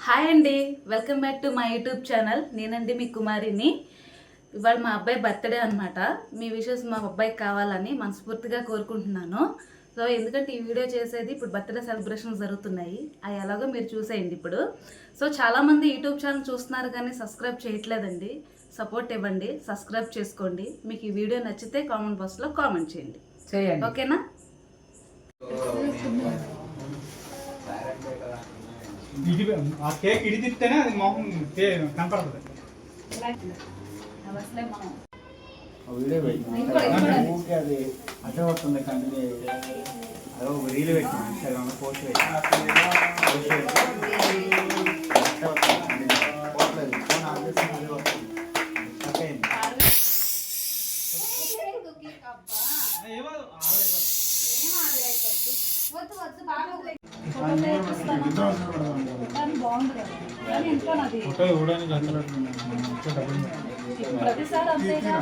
Hi అండి, welcome back to my YouTube channel. నేనండి మీ కుమారిని. ఇవాళ మా అబ్బాయి బర్త్డే అనమాట. మీ విషెస్ మా అబ్బాయికి కావాలని మనస్ఫూర్తిగా కోరుకుంటున్నాను. సో ఎందుకంటే ఈ వీడియో చేసేది ఇప్పుడు బర్త్డే సెలబ్రేషన్స్ జరుగుతున్నాయి, అవి ఎలాగో మీరు చూసేయండి ఇప్పుడు. సో చాలామంది యూట్యూబ్ ఛానల్ చూస్తున్నారు కానీ సబ్స్క్రైబ్ చేయట్లేదండి. సపోర్ట్ ఇవ్వండి, సబ్స్క్రైబ్ చేసుకోండి. మీకు ఈ వీడియో నచ్చితే కామెంట్ బాక్స్లో కామెంట్ చేయండి, ఓకేనా? ఇది ఆ కేక్ ఇడి తిప్తేనే అది మొహం కనపడుతుంది. ఊరికే అది అటే వస్తుంది కంటిన్యూ. అదో ఒక రీల్ పెట్టి ఇన్స్టాగ్రామ్లో పోస్ట్ పెట్టి పోట్లేదు. ఫోన్ ఆన్ చేస్తే అదే వస్తుంది. ఫోటో ఇవ్వడానికి ప్రతిసారి అంతేగా